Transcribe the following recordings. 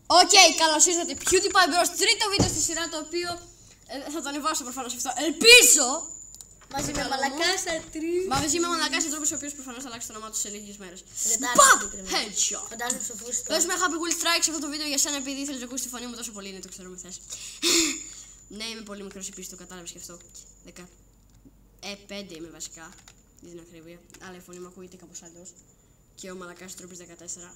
Οκ, καλώς ήρθατε. PewDiePie Bros. Τρίτο βίντεο στη σειρά, το οποίο θα το ανεβάσω προφανώς αυτό. Ελπίζω! Μαζί με Μαλακάσα 3. Μαζί με Μαλακάσα τρόπος, ο οποίος προφανώς θα αλλάξει το όνομά του σε λίγες μέρες. Παπ! Headshot! Φαντάζομαι στο φούστο. Παίζουμε Happy Wheel Strike σε αυτό το βίντεο για σένα, επειδή ήθελες να ακούσεις τη φωνή μου τόσο πολύ. Είναι, το ξέρω με θες. Ναι, είμαι πολύ μικρός επίσης, το κατάλαβες και αυτό. 5 είμαι βασικά. Δεν είναι ακρίβεια. Αλλά η φωνή μου ακούγεται κάπως αλλιώς. Και ο Μαλακάς τρόπος 14.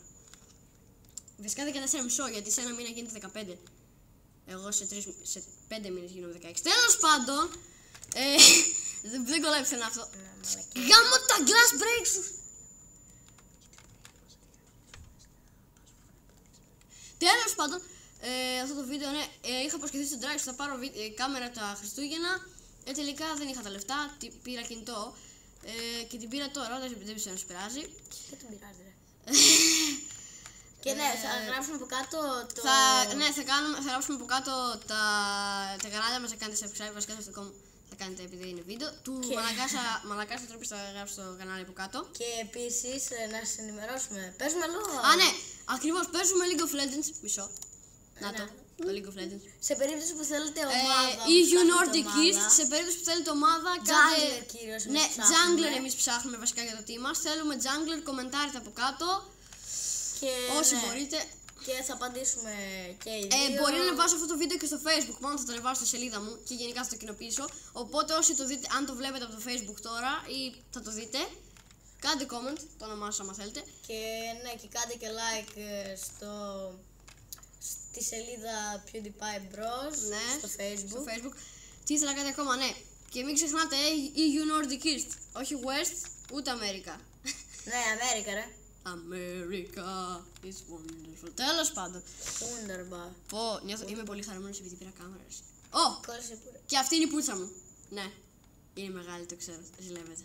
Βασικά 14,5, γιατί σε ένα μήνα γίνεται 15. Εγώ σε 5 μήνες γίνομαι 16. Τέλος πάντων, δεν κολλάει πουθενά αυτό. Γάμω τα glass breaks σου! Τέλος πάντων, αυτό το βίντεο, ναι, είχα προσχεθεί στον Dragster, θα πάρω κάμερα τα Χριστούγεννα. Τελικά δεν είχα τα λεφτά, πήρα κινητό και την πήρα τώρα, δεν ξέρω αν σου πειράζει. Δεν την πειράζει, ρε. Και ναι, θα γράψουμε από κάτω το... Θα γράψουμε από κάτω τα κανάλια μας, θα κάνετε subscribe, βασικά θα κάνετε επειδή είναι βίντεο. Του Μαλακάσα τρόπος θα γράψει στο κανάλι από κάτω. Και επίσης να σας ενημερώσουμε, παίζουμε λόγο. Α, ναι, ακριβώς, παίζουμε League of Legends, μισό. Να το League of Legends. Σε περίπτωση που θέλετε ομάδα, EU Nordic East, σε περίπτωση που θέλετε ομάδα, κάντε... Jungler κυρίως. Ναι, Jungler εμείς ψάχνουμε βασικά για το team μας. Θέλουμε Jungler, κομμεντάρετε από κάτω. Όσοι μπορείτε. Και θα απαντήσουμε και οι δύο. Μπορεί να ανεβάσω αυτό το βίντεο και στο Facebook, μόνο θα το ανεβάσω στη σελίδα μου και γενικά θα το κοινοποιήσω. Οπότε όσοι το δείτε, αν το βλέπετε από το Facebook τώρα ή θα το δείτε, κάντε comment το όνομά σας άμα θέλετε. Και ναι, και κάντε και like στη σελίδα PewDiePie Bros. Ναι, στο Facebook. Τι ήθελα να κάνετε ακόμα, ναι. Και μην ξεχνάτε EU Nordic East, όχι West, ούτε Αμέρικα. Ναι, Αμέρικα ρε. America is wonderful. Τέλος πάντων. Wonderful. Είμαι πολύ χαρούμενος επειδή πήρα κάμερα. Και αυτή είναι η πουτσα μου. Ναι, είναι μεγάλη, το ξέρω. Ζηλεύεται.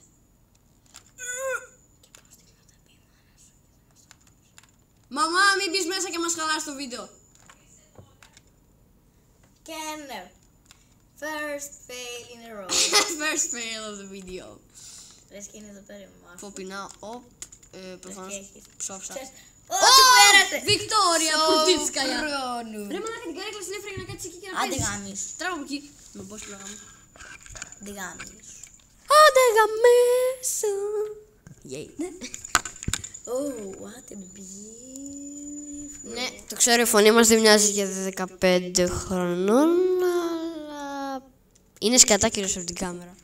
Μαμά, μην μπεις μέσα και μας χαλάς το βίντεο. Και ναι. First fail in a row. First fail of the video. Λες και είναι εδώ πέρα μου. Φοπινά, προφανώς ψόφισα. Ό,τι πέρασε! Βικτόρια, πουρτίτσκαλια. Ρε μαλάκα, την καρέκλα στην έφερε να κάτσεις εκεί και να Άντε παίζεις. γάμις. Τράβω από εκεί. Με πώς πλάγαμε. Άντε γάμις. Άντε γαμίσου. Yay. What a beautiful. Ναι, το ξέρω, η φωνή μας δεν μοιάζει για 15 χρονών, αλλά είναι σκατά κυρίως από την κάμερα.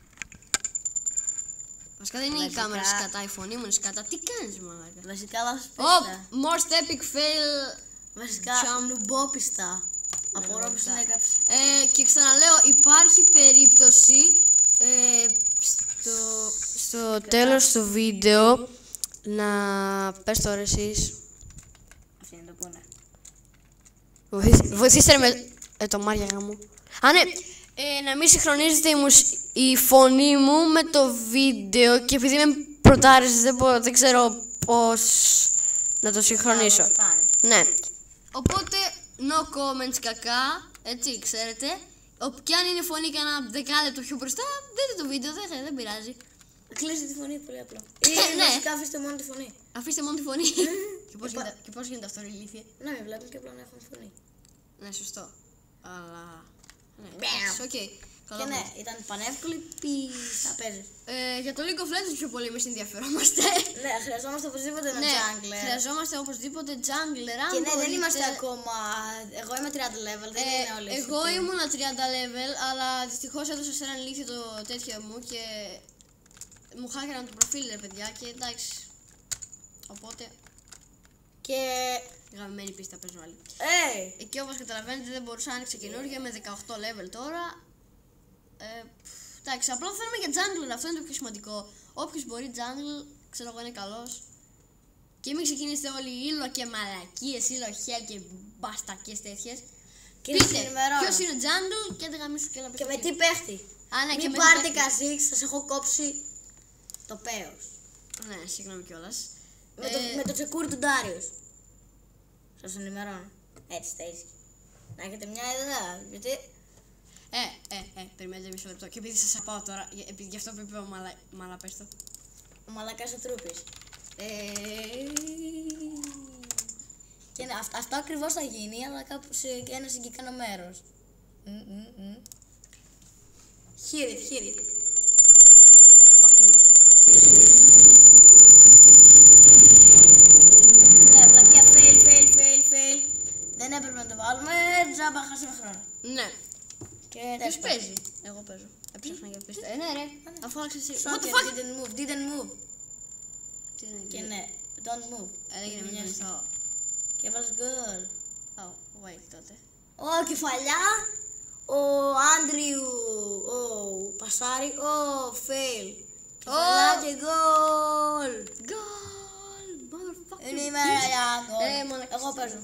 Βασικά δεν είναι η κάμερα σκατά, η φωνή μου είναι σκατά. Τι κάνεις μαλάκα? Βασικά λάθος πίστα. Most epic fail. Βασικά νουμπόπιστα. Απορώ πως την έκαψε. Και ξαναλέω, υπάρχει περίπτωση στο τέλος του βίντεο να πες τώρα εσείς. Αυτή είναι το που ναι. Βοηθήστε με το Μάρια γάμο. Α, ναι. Να μην συγχρονίζεται η φωνή μου με το βίντεο και επειδή με προτάριζες δεν ξέρω πώς να το συγχρονίσω. Ναι. Οπότε, no comments κακά, έτσι ξέρετε. Και αν είναι φωνή και ένα δεκάλεπτο πιο μπροστά, δείτε το βίντεο, δεν πειράζει. Κλείστε τη φωνή, πολύ απλό. Ναι. Βασικά αφήστε μόνο τη φωνή. Αφήστε μόνο τη φωνή. Και πώς γίνεται αυτό, ρε ηλίθεια? Να μην βλέπουν και απλά να έχουν φωνή. Ναι, σωστό. Αλλά... Οκ. Και ναι, ήταν πανεύκολη θα παίζεις. Για το League of Legends πιο πολύ εμείς ενδιαφερόμαστε. Ναι, χρειαζόμαστε οπωσδήποτε ένα jungler. Χρειαζόμαστε οπωσδήποτε jungler. Και ναι, δεν είμαστε ακόμα. Εγώ είμαι 30 level, δεν είναι όλοι. Εγώ ήμουν 30 level, αλλά δυστυχώς έδωσα σε έναν ηλίθιο το τέτοιο μου και μου χάκεραν το προφίλ, ρε παιδιά, και εντάξει. Οπότε. Και. Γαμμένη πίστα παίζω άλλη. Και όπως καταλαβαίνετε δεν μπορούσα να άνοιξε καινούργια με 18 level τώρα. Εντάξει, απλά θέλουμε για jungler, αυτό είναι το πιο σημαντικό. Όποιος μπορεί jungle, ξέρω εγώ είναι καλός. Και μην ξεκινήσετε όλοι ήλο και μαλακίες, ήλο χέλ και μπαστακίες τέτοιες. Πείτε ποιος είναι jungle και δεν γαμίσου και να και με τι παίχτη. Μην πάρετε καζίξ, σας έχω κόψει το πέος. Ναι, συγγνώμη κιόλας. Με το τσεκούρι του Ντάριος. Σας ενημερώνω. Έτσι θα είσαι. Να έχετε μια ιδέα, γιατί... Περιμένετε μισό λεπτό. Και επειδή σας απάω τώρα, γι' αυτό που είπε ο Μαλα, πες το. Ο Μαλακάς ο Τρούπης. Και ναι, αυτό ακριβώς θα γίνει, αλλά κάπου σε ένα συγκεκριμένο μέρος. Hear it. Fucking. Ναι, βλακεία, fail. Δεν έπρεπε να το βάλουμε, τζάμπα, χάσαμε χρόνο. Ναι. Και Ποιος παίζει? Εγώ παίζω. Έψαχνα για πίστα. Ναι ρε, αφού άρχισε εσύ. What the Soccer fuck? didn't move. Τι είναι Και εκεί? ναι, don't move. Έλεγε να μην μισώ. Και έβαλες γκολ. Oh, wait τότε. Ω, κεφαλιά. Ο Άντριου. Ο Πασάρι. Ο Fail. Κεφαλιά και γκολ. Γκολ! Motherfucker! Είναι η μέρα για γκολ. μαλακά. Εγώ παίζω.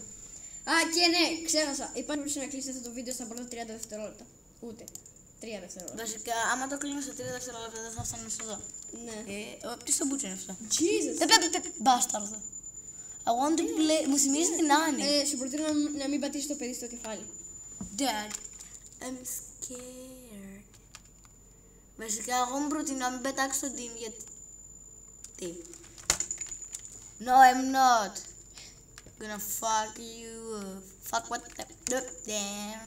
Α, και ναι, ξέχασα. Υπάρχει περίπτωση να κλείσει αυτό το βίντεο στα πρώτα 30 δευτερόλεπτα. Ούτε. 3 δευτερόλεπτα. Βασικά, άμα το κλείνω σε 3 δευτερόλεπτα δεν θα φτάνω εδώ. Ναι. Τι στο μπούτσο είναι αυτό. Jesus! Μπάσταρδο. I want to play. Μου θυμίζει την Άννη. Σου προτείνω να μην πατήσει το παιδί στο κεφάλι. Dad, I'm scared. Βασικά, εγώ μου προτείνω να μην πετάξω τον team γιατί. Τι. No, I'm not. Gonna fuck you up. Fuck what the damn.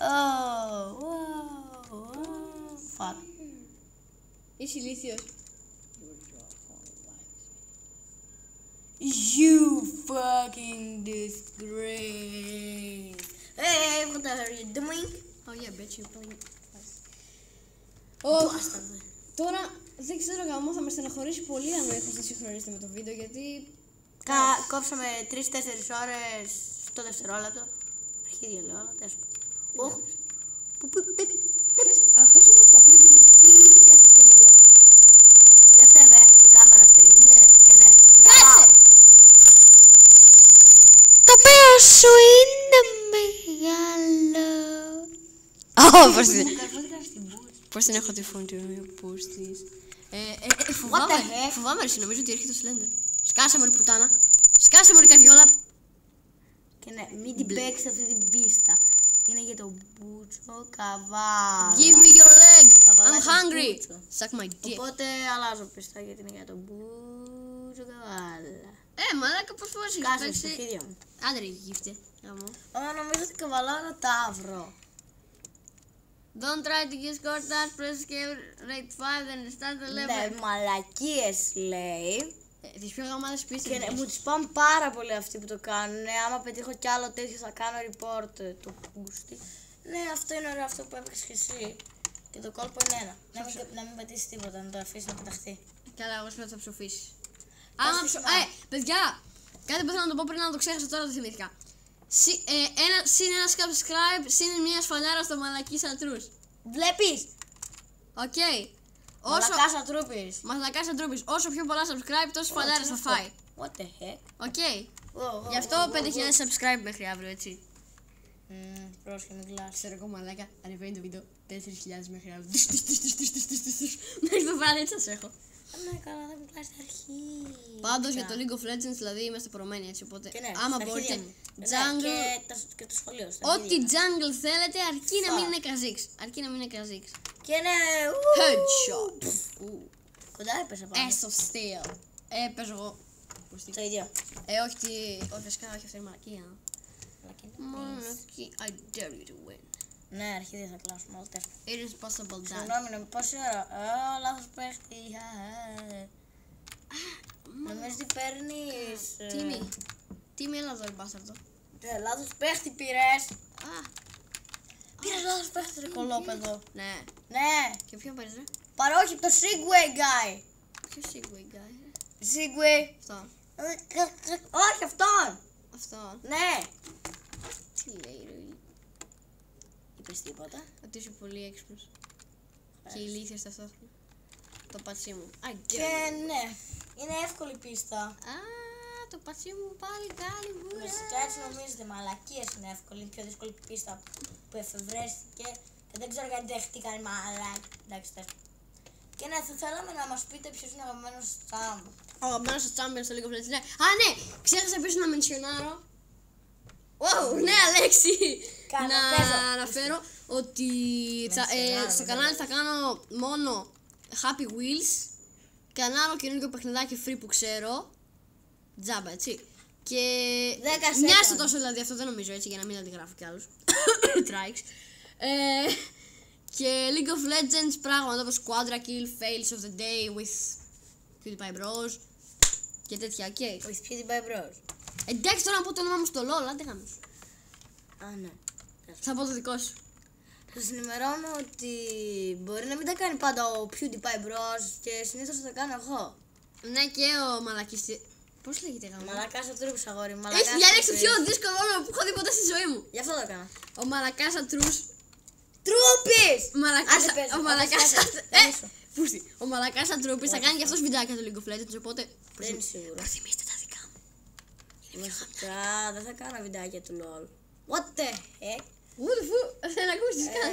Oh, fuck. Είσαι ηλίθιος. You fucking disgrace. Hey, what the hell are you doing? Oh yeah, bitch, you playing. Bastard. Τώρα δεν ξέρω γαμό, θα με στεναχωρήσει πολύ αν έχω να συγχρονίσετε με το βίντεο γιατί. Κόψαμε 3-4 ώρες στο δευτερόλεπτο. Αρχίδια λέω, αλλά τέλος πάντων. Αυτός ο παππού γιατί το πει κάθε και λίγο. Δεν φταίμε, η κάμερα φταίει. Ναι. Και ναι. Κάσε! Το πέος σου είναι μεγάλο. Πώς την έχω τη φωνή του πούστης. Φοβάμαι ρε, νομίζω ότι έρχεται το Slender. Σκάσε μωρή πουτάνα. Σκάσε μωρή καριόλα. Και ναι, μην την παίξεις αυτή την πίστα. Είναι για το μπούτσο καβάλα. Give me your leg. I'm Καβαλάκι hungry. μπούτσο. Suck my dick. Οπότε αλλάζω πίστα γιατί είναι για το μπούτσο καβάλα. Μαλάκα πώς έχεις Κάσε παίξει. στα χέρια μου. Άντε ρε γύφτε. Ω, νομίζω ότι καβαλάω ένα ταύρο. Don't try to get scored that press escape rate 5 and start the level. Ναι, μαλακίες λέει. Τις πιο γαμάδες πίστες. Και ναι, μου τις πάνε πάρα πολύ αυτοί που το κάνουν. Ναι, άμα πετύχω κι άλλο τέτοιο θα κάνω report το πούστη. Ναι, αυτό είναι ωραίο αυτό που έπαιξες και εσύ. Και το κόλπο είναι ένα. Να μην πατήσεις τίποτα, να το αφήσεις να πεταχτεί. Καλά, εγώ θα ψοφήσεις. Άμα παιδιά, κάτι που θέλω να το πω πριν να το ξέχασα τώρα το θυμήθηκα. Συν ένα subscribe, συν μια σφαλιάρα στο μαλακί σατρούς. Βλέπεις! Οκ. Μαλακάς ατρούπης. Μαλακάς ατρούπης. Όσο πιο πολλά subscribe, τόσο σφαλιάρες θα φάει. What the heck? Οκ. Γι' αυτό 5.000 subscribe μέχρι αύριο, έτσι. Πρόσχε μην κλάσεις. Ξέρω εγώ μαλάκα, ανεβαίνει το βίντεο 4.000 μέχρι αύριο. Μέχρι το βράδυ έτσι σας έχω. Ναι, καλά, δεν μου κλάσεις αρχή. Πάντως για το League of Legends δηλαδή είμαστε πορωμένοι έτσι, οπότε Ναι, άμα στα μπορείτε αρχίδια μου. jungle, Ναι, και το σχολείο. στα ό,τι αρχίδια. jungle θέλετε αρκεί να μην είναι καζίξ. Αρκεί να μην είναι καζίξ. Και ναι, Headshot. κοντά έπεσα πάνω. Ace of Steel. Παίζω εγώ. Το ίδιο. Όχι βασικά, όχι αυτή είναι μαλακία. Μαλακή. Μαλακία. I dare you to win. Ναι, αρχίδια θα κλάσουμε όλα τέσσερα. It is possible that. Συγγνώμη, πόση ώρα. Λάθος παίχτη. Νομίζω ότι παίρνεις... Τι έλα εδώ, μπάσταρτο. Λάθος παίχτη πήρες. Πήρες λάθος Ah. παίχτη, ρε κολόπεδο. Ναι. Ναι, Και ποιον παίρνεις ρε? παρόχει από το Segway guy. Ποιο Segway guy? Segway. Αυτό. Όχι, αυτόν. Αυτό. Ναι. Τι λέει ρε? Είπες τίποτα. Ότι είσαι πολύ έξυπνος. Και ηλίθιος ταυτόχρονα. Το πατσί μου. I dare Και you. ναι, είναι εύκολη πίστα. Το πατσί μου πάλι κάνει βούρα. Βασικά έτσι νομίζετε, μαλακίες είναι εύκολη. Είναι πιο δύσκολη πίστα που εφευρέστηκε και δεν ξέρω γιατί δέχτηκαν οι μαλάκοι. Εντάξει, τέλος. Και ναι, θα θέλαμε να μας πείτε ποιος είναι ο αγαπημένος Τσάμπ. Ο αγαπημένος στο Champions στο League of Legends. Ναι. Ναι, ξέχασα επίσης να μενσιονάρω. Wow, νέα λέξη! Να αναφέρω ότι στο κανάλι θα κάνω μόνο Happy Wheels και ένα άλλο καινούργιο παιχνιδάκι free που ξέρω. Τζάμπα, έτσι. Και 10 μοιάζεται seconds. τόσο δηλαδή αυτό, δεν νομίζω έτσι, για να μην αντιγράφει κι άλλους. Trikes. Και League of Legends πράγματα όπως Quadra Kill, Fails of the Day with PewDiePie Bros. Και τέτοια, ok. With PewDiePie Bros. Εντάξει τώρα να πω το όνομά μου στο LOL, άντε γάμος. Α, ναι. Θα πω το δικό σου. Σας ενημερώνω ότι μπορεί να μην τα κάνει πάντα ο PewDiePie Bros και συνήθως θα τα κάνω εγώ. Ναι, και ο μαλακής. Πώς λέγεται γάμο? Μαλακάς ατρούπης, αγόρι. Έχει διαλέξει το πιο δύσκολο όνομα που έχω δει ποτέ στη ζωή μου. Γι' αυτό το έκανα. Ο μαλακάς ατρούς. Τρούπης! Μαλακάς. Άντε, πες, Ο μαλακάς. πες. Πούστη. Ο μαλακάς ατρούπης θα κάνει και αυτός βιντεάκια του League of Legends, οπότε. Δεν είναι σίγουρο. Προτιμήστε τα δικά μου. Βασικά δεν θα κάνω βιντεάκια του LOL. What the heck? Ούτε φου, δεν ακούσεις καν.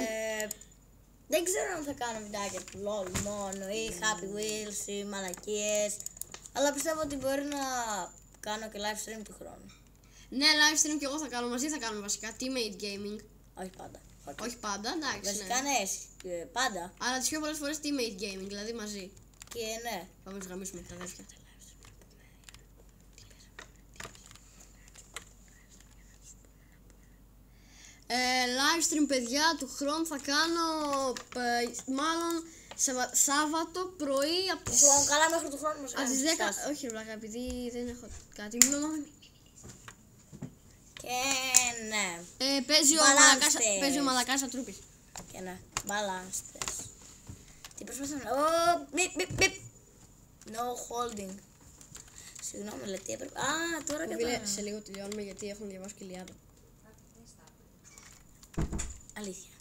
Δεν ξέρω αν θα κάνω βιντεάκια του LOL μόνο ή Happy Wheels ή μαλακίες. Αλλά πιστεύω ότι μπορεί να κάνω και live stream του χρόνου. Ναι, live stream και εγώ θα κάνω, μαζί θα κάνουμε βασικά. Teammate gaming. Όχι πάντα. Όχι πάντα, εντάξει. Βασικά Ναι. ναι, πάντα. Αλλά τις πιο πολλές φορές teammate gaming, δηλαδή μαζί. Και ναι. Πάμε να τους γαμίσουμε τα αδέρφια. Live stream, παιδιά, του χρόνου θα κάνω μάλλον Σάββατο πρωί από τις... Καλά μέχρι του χρόνου μας Από τις κάνεις 10... Όχι ρε βλάκα, επειδή δεν έχω κάτι. Και ναι. Παίζει ο Μαλακάς Ατρούπης. Και ναι. Μπαλάνστες. Τι προσπαθώ να... Μπιπ. No holding. Συγγνώμη, αλλά τι έπρεπε... Α, τώρα κατάλαβα. Σε λίγο τελειώνουμε γιατί έχουν διαβάσει και Λιάδα. Αλήθεια.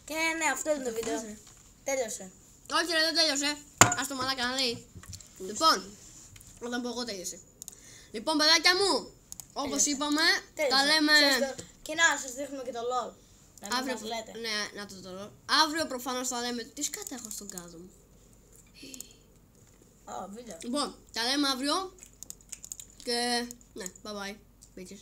Και ναι, αυτό είναι το βίντεο. Τέλειωσε. Όχι ρε, δεν τέλειωσε. Ας το μαλάκα να λέει. Λοιπόν, όταν πω εγώ τέλειωσε. Λοιπόν, παιδάκια μου, όπως είπαμε, τα λέμε... Και να σας δείχνουμε και το LOL. Να μην μας λέτε. Ναι, να το LOL. Αύριο προφανώς θα λέμε τι σκάτα έχω στον κάδο μου. Βίντεο. Λοιπόν, τα λέμε αύριο. Και ναι, bye bye, bitches.